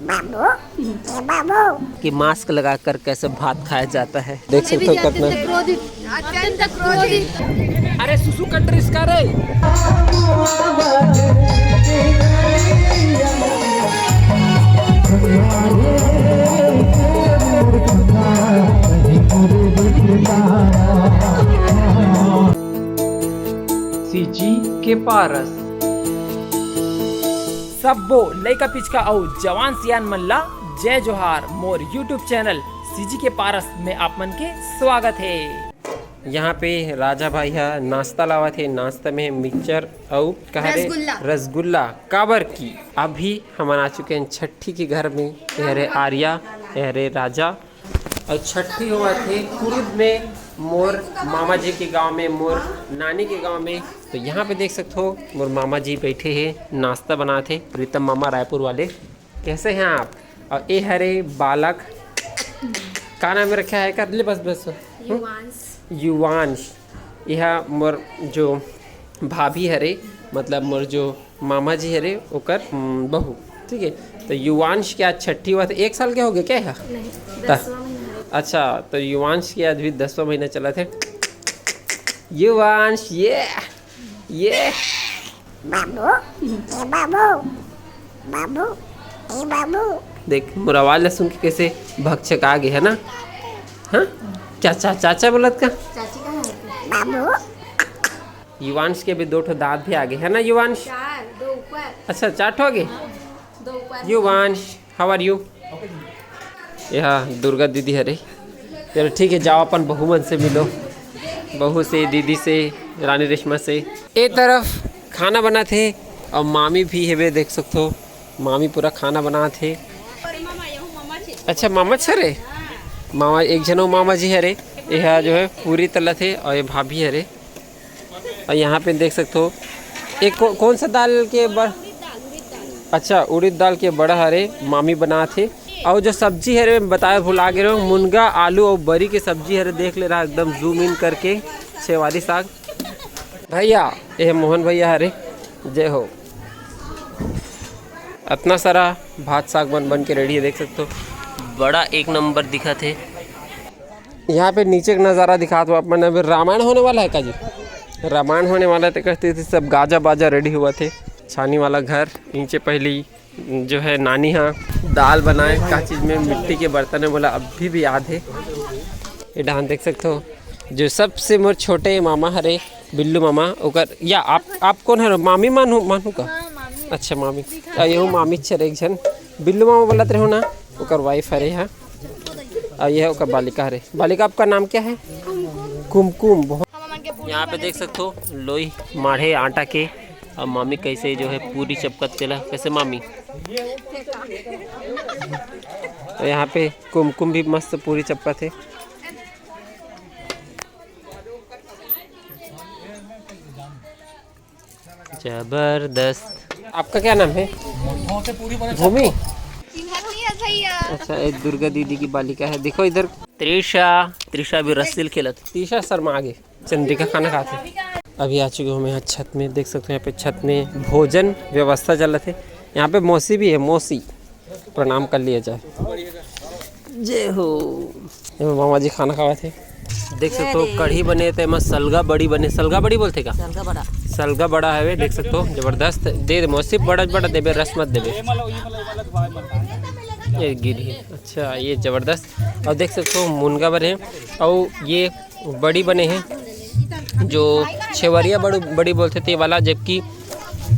बाबू बाबू कि मास्क लगाकर कैसे भात खाया जाता है। देख सकते हो कितना अत्यंत क्रोधित। अरे सुसु कंट्रीज का रे। सीजी के पारस सबो लइका पिचका और जवान सियान मल्ला जय जोहार मोर यूट्यूब चैनल सीजी के पारस में आप मन के स्वागत है। यहाँ पे राजा भाई है नाश्ता लावा थे। नाश्ता में मिक्सचर और कहा रे रसगुल्ला काबर की। अभी हम आ चुके हैं छठी के घर में। यहरे आर्या यहरे राजा और छठी हुआ थे कुरुद में मोर मामा जी के गांव में, मोर नानी के गांव में। तो यहाँ पे देख सकते हो मोर मामा जी बैठे हैं नाश्ता बनाते। प्रीतम मामा रायपुर वाले, कैसे हैं आप? और ये हरे बालक का नाम रखा है कर ले बस युवांश। यह मोर जो भाभी हरे मतलब मोर जो मामा जी हरे ओकर बहू, ठीक है। तो युवांश क्या छठी हुआ था? 1 साल के हो गए क्या है? अच्छा, तो युवांश की आज भी 10वां महीना चला थे। युवांश ये बाबू बाबू बाबू बाबू देख मोर आवाज सुन के कैसे भक्षक आ गए है ना। हाँ चाचा चाचा बोलत का बाबू। युवांश के भी 2 ठो दांत भी आ गए है ना युवांश? 2 ऊपर। अच्छा 4 ठो आ गए। 2 ऊपर। Yuvansh how are you? यह दुर्गा दीदी हरे। चलो ठीक है, जाओ अपन बहू मन से मिलो, बहू से, दीदी से, रानी रेशमा से। एक तरफ खाना बना थे और मामी भी है, देख सकते हो मामी पूरा खाना बना थे। अच्छा मामा छरे मामा एक जनो मामा जी हरे। यह जो है पूरी तला थे और ये भाभी हरे। और यहाँ पे देख सकते हो एक कौन सा दाल के अच्छा उड़द दाल के बड़ा हरे मामी बना थे। और जो सब्जी है बताया भुला गए रहो, मुनगा आलू और बरी की सब्जी है, देख ले रहा एकदम जूम इन करके। छेवारी साग भैया, ये मोहन भैया हरे जय हो। इतना सारा भात साग बन के रेडी है, देख सकते हो बड़ा 1 नंबर दिखा थे। यहाँ पे नीचे का नज़ारा दिखा दो अपन। अभी रामायण होने वाला है का जी? रामायण होने वाला थे कहते थे, सब गाजा बाजा रेडी हुआ थे। छानी वाला घर नीचे पहली जो है नानी हाँ दाल बनाए का चीज़ में मिट्टी के बर्तन है, बोला अभी भी याद है। ये डांस देख सकते हो जो सबसे मोर छोटे मामा हरे बिल्लू मामा ओकर। या आप कौन है? मामी मानू का? अच्छा मामी यू मामी छे एक जन बिल्लू मामा बोलते रहो ना, ओकर वाइफ हरे यहाँ। और यह ओकर बालिका हरे। बालिका आपका नाम क्या है? कुमकुम। बहुत यहाँ पे देख सकते हो लोई माढ़े आटा के। और मामी कैसे जो है पूरी चपकत केला कैसे मामी। तो यहाँ पे कुमकुम भी मस्त पूरी चपकत है। जबरदस्त। आपका क्या नाम है? भूमि। अच्छा एक दुर्गा दीदी की बालिका है, देखो इधर त्रिशा भी रस्सिल खेलत। त्रिशा शर्मा आगे चंद्रिका खाना खाते। अभी आ चुके हूँ यहाँ छत में, देख सकते हो यहाँ पे छत में भोजन व्यवस्था चल रहे थे। यहाँ पे मौसी भी है, मौसी प्रणाम कर लिया जाए। जय हो। मामा जी खाना खावा थे, देख सकते हो कढ़ी बने थे मस्त। सलगा बड़ी बने, सलगा बड़ी बोलते का? सलगा बड़ा है, देख सकते हो जबरदस्त। दे मौसी बड़ा देवे, रस मत देवे। ये गिरी अच्छा ये जबरदस्त। और देख सकते हो मुनगा बने और ये बड़ी बने हैं जो छेवरिया बड़ी बोलते थे वाला। जबकि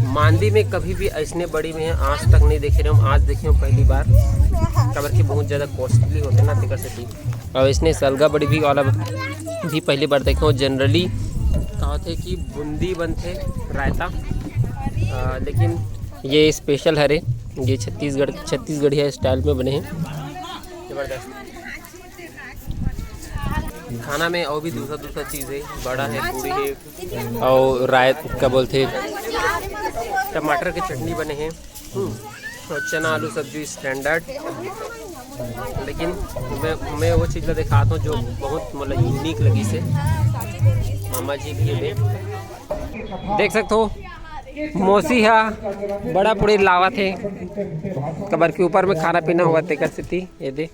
मांदी में कभी भी ऐसने बड़ी में आज तक नहीं देखे रहे हम। आज देखे हम पहली बार, कबर की बहुत ज़्यादा कॉस्टली होते ना तिकर से थी। और इसने सलगा बड़ी भी वाला भी पहली बार देखे हो। जनरली कहा थे कि बूंदी बनते रायता, लेकिन ये स्पेशल हरे, ये छत्तीसगढ़िया स्टाइल में बने हैं, ज़बरदस्त। खाना में और भी दूसरा चीज़ है, बड़ा है, पूरी है और रायत का बोलते टमाटर की चटनी बने हैं और चना आलू सब्जी स्टैंडर्ड। लेकिन मैं वो चीज़ दिखाता हूँ जो बहुत मतलब यूनिक लगी से। मामा जी भी है, देख सकते हो मौसी है बड़ा पूरी लावा थे कबर के ऊपर में खाना पीना हुआ थे कर थी ये दे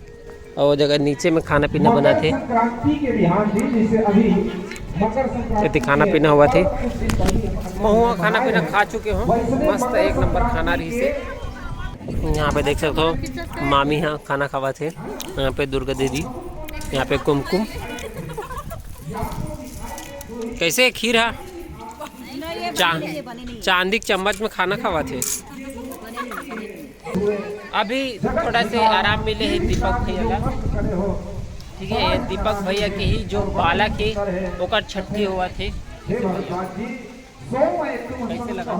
और वो जगह नीचे में खाना पीना बना थे ये खाना पीना हुआ थे महुआ खाना पीना खा चुके हो मस्त एक नंबर खाना रही से। यहाँ पे देख सकते हो मामी यहाँ खाना खावा थे यहाँ पे दुर्गा दीदी यहाँ पे कुमकुम कैसे खीर है चांदी चम्मच में खाना खावा थे। अभी थोड़ा से आराम मिले है दीपक भैया का ठीक है दीपक भैया के ही जो बालक है ओकर छठी हुआ थे कैसे लगा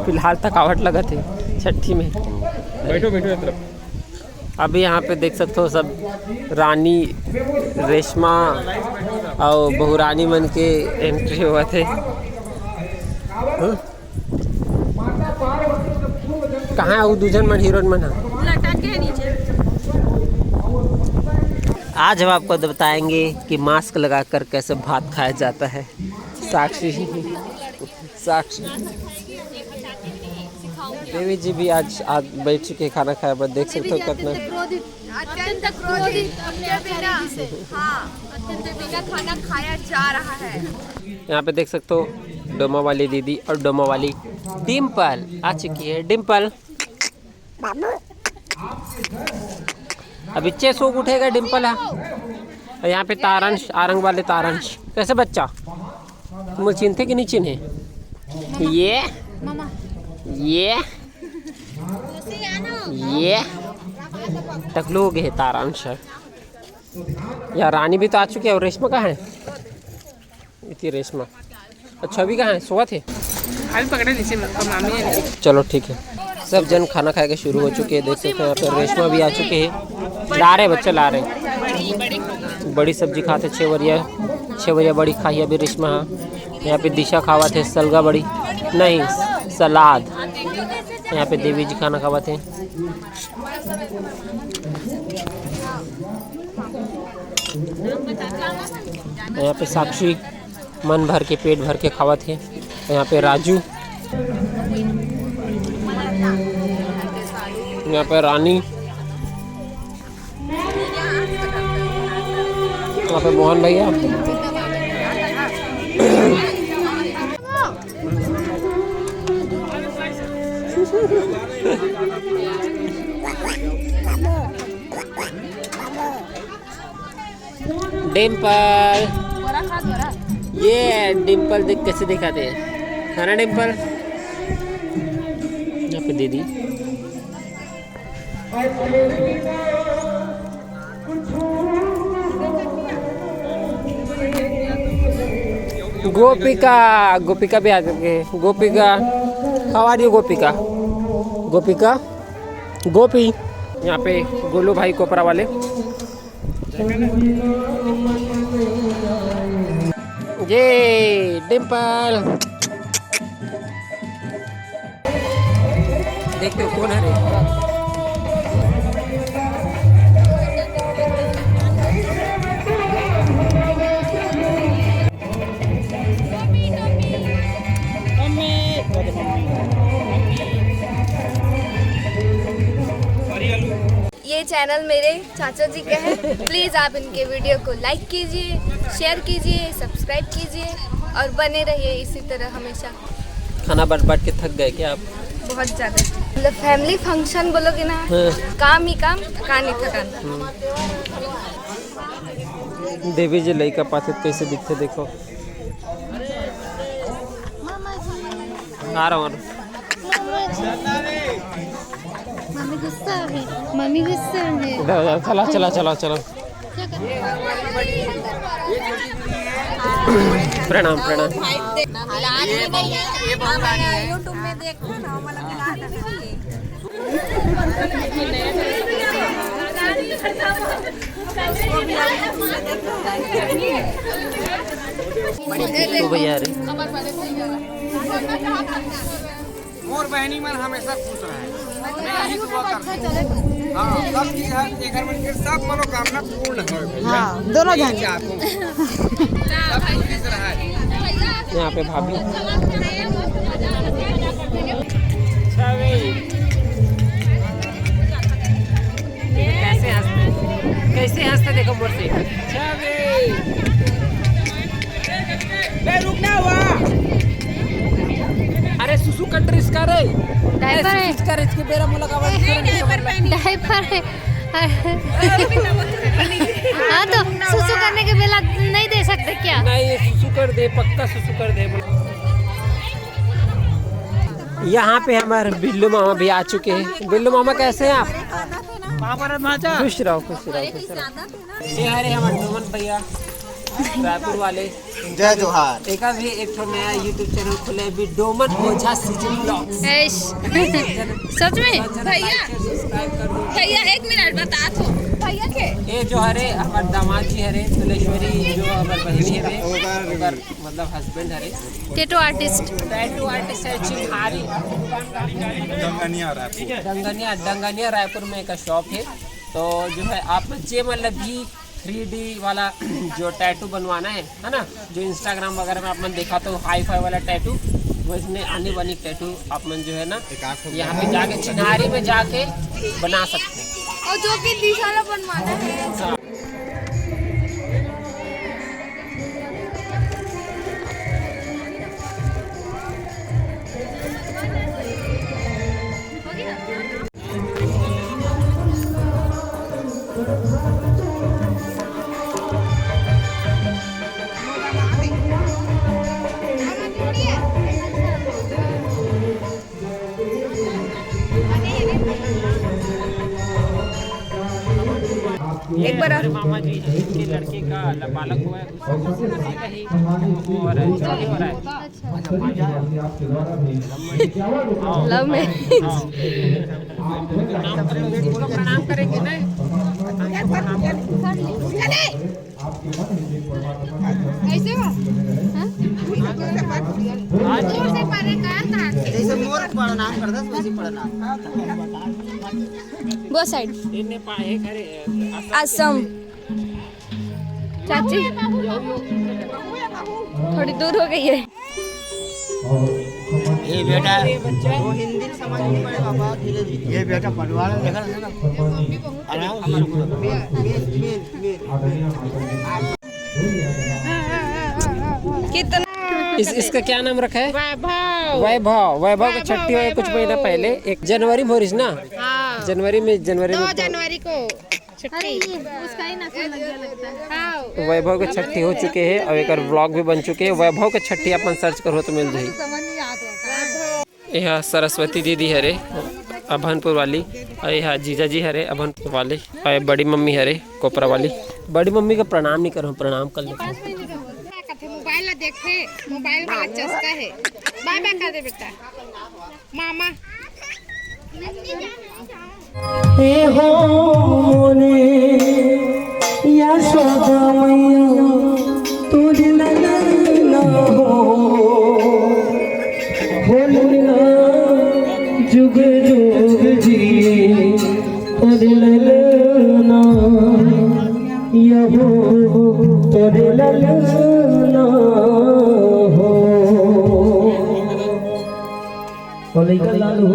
फिलहाल थकावट लगा थे छठी में बैठो अभी यहाँ पे देख सकते हो सब रानी रेशमा और बहुरानी मन के एंट्री हुआ थे कहाँ है वो दूजन मन हीरोइन मन है आज हम आपको बताएंगे कि मास्क लगाकर कैसे भात खाया जाता है। साक्षी देवी जी भी आज बैठ चुके खाना खाया पर देख सकते हो कितना अत्यंत क्रोधित अपने बिना खाना खाया जा रहा है। यहाँ पे देख सकते हो डोमा वाली दीदी और डोमा वाली डिम्पल आ चुकी है। डिम्पल अभी चे सो उठेगा डिम्पल है और यहाँ पे तारंश आरंग वाले तारंश कैसे बच्चा तुम चिन्हते कि नहीं चिन्हे ये टकलू हो गए तारांश यार रानी भी तो आ चुकी है और रेशमा कहाँ है इतनी रेशमा अच्छा अभी कहाँ है सोआ थे अभी पकड़े नीचे मामी है। चलो ठीक है सब जन खाना खा के शुरू हो चुके हैं देख सकते हैं यहाँ पे रेशमा भी आ चुके हैं ला रहे बच्चे ला रहे बड़ी सब्जी खाते 6 वरिया बड़ी खाई अभी रेशमा यहाँ पे दिशा खावा थे सलगा बड़ी नहीं सलाद यहाँ पे देवी जी खाना खावा थे यहाँ पे साक्षी मन भर के पेट भर के खावा थे यहाँ पे राजू यहाँ पे रानी यहाँ पे मोहन भैया डिम्पल ये डिम्पल देख कैसे दिखाते हैं है ना डिम्पल यहाँ पे दीदी गोपिका भी आ चुके हैं गोपिका हाउ आर यू गोपिका गोपी यहाँ पे गोलू भाई कोपरा वाले ये डिम्पल देखते हो कौन है रे ये चैनल मेरे चाचा जी का है प्लीज़ आप इनके वीडियो को लाइक कीजिए शेयर कीजिए सब्सक्राइब कीजिए और बने रहिए इसी तरह हमेशा। खाना बाट के थक गए क्या आप बहुत ज़्यादा मतलब फैमिली फंक्शन बोलोगे ना काम ही काम थकान ही थकान। देवी जी लड़का पाते कैसे दिखते देखो आ रहा हूँ मम्मी गुस्सा है चला प्रणाम यूट्यूब में देखो ना तो भैया रे मोर बहनी मन हमेशा खुश रहे मैं यही दुआ करता हूं हां सब की घर मन के सब मनोकामना पूर्ण हो। हां दोनों जन सब खुश रहे। यहाँ पे भाभी कैसे हंसते देखो मोर से। रुकना हुआ। अरे सुसु कंट्री इसका रे डायपर है, इसका इसके बेरा मुलाकात डायपर है। हाँ तो सुसु करने के बेला नहीं दे सकते क्या? नहीं, ये सुसु कर दे, पक्का सुसु कर दे। यहाँ पे हमारे बिल्लू मामा भी आ चुके हैं। बिल्लू मामा कैसे हैं आप? खुश रहो खुश रहो खुश रहो। ये हरे हमारे डोमन भैया रायपुर वाले, जय जोहार। एक भी एक नया यूट्यूब चैनल खुले भी, डोमन ओझा सीजी ब्लॉग्स। सच में भैया 1 मिनट बता तो भैया के ये जो हरे हमारे दामाद जी हरे तुलेश्वरी जो हमारे बहनी है ओकर मतलब हस्बैंड हरे टैटू आर्टिस्ट है चिन्हारी डंगनिया रायपुर में एक शॉप है। तो जो है आप जे मतलब भी 3D वाला जो टैटू बनवाना है ना, जो इंस्टाग्राम वगैरह में आपने देखा तो हाई फाई वाला टैटू, वो इसमें आने वाली टैटू आप मन जो है ना यहाँ पे जाके चिन्हारी में जाके बना सकते हैं। और जो कि दिशाला बनवाना है। एक बार मामा जी के लड़के का बालक हुआ है, और शादी हो रहा है। लव में प्रणाम करेंगे ना। ऐसे जैसे मोर प्रणाम करता वैसे प्रणाम। वो साइड असम चाची थोड़ी दूर हो गई है। ये बेटा वो हिंदी समझ नहीं पड़े बाबा, धीरे धीरे। ये बेटा पटवार देखा ना आराम कितना इसका क्या नाम रखा है? वैभव। वैभव को छठी हुई कुछ महीना पहले, 1 जनवरी में हो रही ना। जनवरी में 2 जनवरी को छठी उसका ही नाम लगता है। वैभव के छठी हो चुके हैं और एक व्लॉग भी बन चुके हैं। वैभव के छठी अपन सर्च करो तो मिल जाएगी। यह सरस्वती दीदी हरे अभनपुर वाली, और यह जीजा जी हरे अभनपुर वाले, और बड़ी मम्मी हरे कोपरा वाली। बड़ी मम्मी का प्रणाम नहीं करो, प्रणाम कर लो। मोबाइल देखे, मोबाइल वाला चस्का है। बाय बाय कर दे बेटा मामा। हे हो मोने यशोदा मैया तुझ ना हो बोलना जुग जुग जी तुझ ना यहो तुझ ना हो बोले का लालू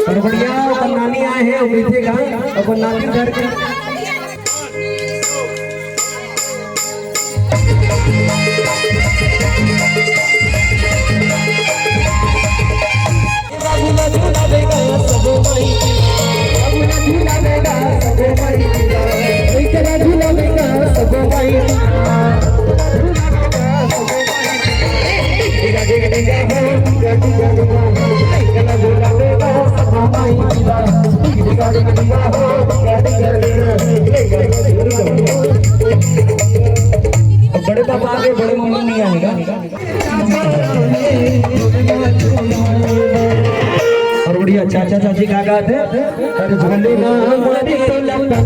और बढ़िया नानी आए हैं मीठे गाँव और नानी घर के बड़े पापा आगे बड़े मम्मी नहीं आएगा और बढ़िया चाचा चाची का गाते अरे झोले ना हमारी तो लंबा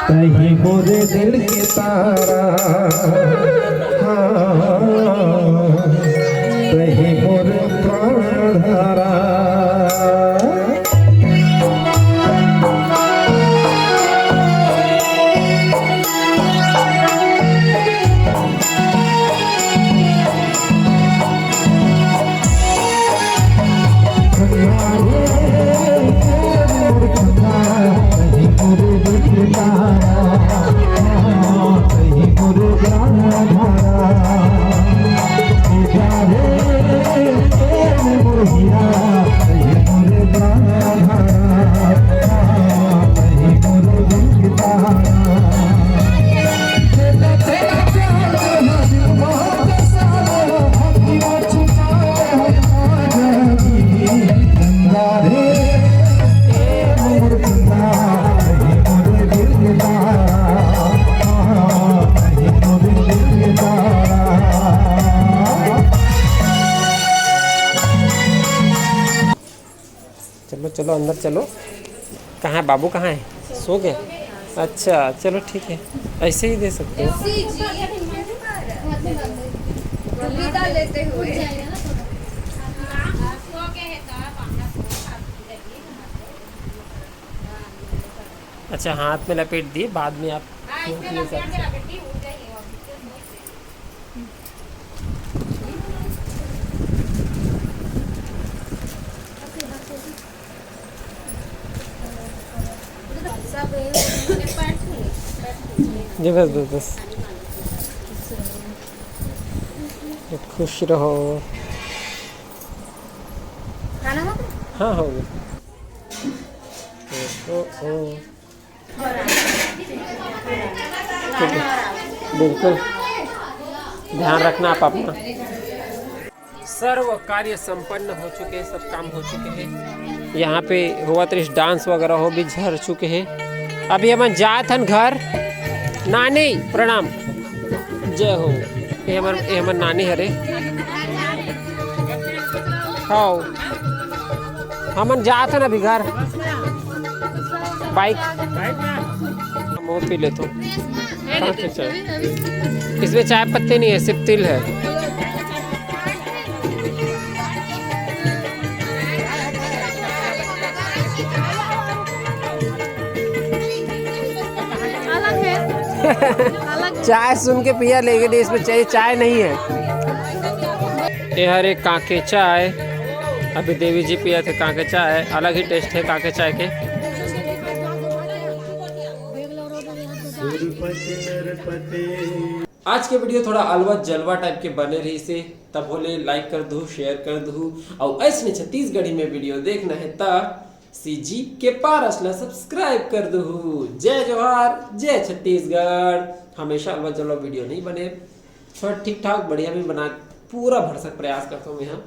कहीं मोरे दिल के तारा कहीं मोरे प्राण धारा चलो चलो अंदर चलो। कहाँ है बाबू, कहाँ है? सो गए? अच्छा चलो ठीक है, ऐसे ही दे सकते हो। विदा लेते हुए अच्छा हाथ में लपेट दिए, बाद में आप ले सकते हैं। जी बस बस बस, खुश रहो। खाना हो? हाँ हो गया। ठीक है, बिल्कुल ध्यान रखना आप अपना। सर्व कार्य संपन्न हो चुके हैं, सब काम हो चुके हैं। यहाँ पे हुआ तो डांस वगैरह हो भी झर चुके हैं। अभी हम जात हन घर। नानी प्रणाम, जय हो। ये हमर नानी हरे हाँ हमन जात है ना अभी घर बाइक हम वो पी लेते चाय। इसमें चाय पत्ती नहीं है, सिर्फ तिल है। चाय सुन के पिया, लेकिन इसमें चाय नहीं है। ये हरे काके चाय, अभी देवी जी पिया थे काके चाय, अलग ही टेस्ट है काके चाय के। आज के वीडियो थोड़ा अलवा जलवा टाइप के बने रही से, तब बोले लाइक कर दू, शेयर कर दू, और ऐसे छत्तीसगढ़ी में वीडियो देखना है तब सीजी के पारस ला सब्सक्राइब कर दू। जय जोहार, जय छत्तीसगढ़। हमेशा अलवा जलवा वीडियो नहीं बने, थोड़ा ठीक ठाक बढ़िया भी बना पूरा भरसक प्रयास करता हूँ यहाँ।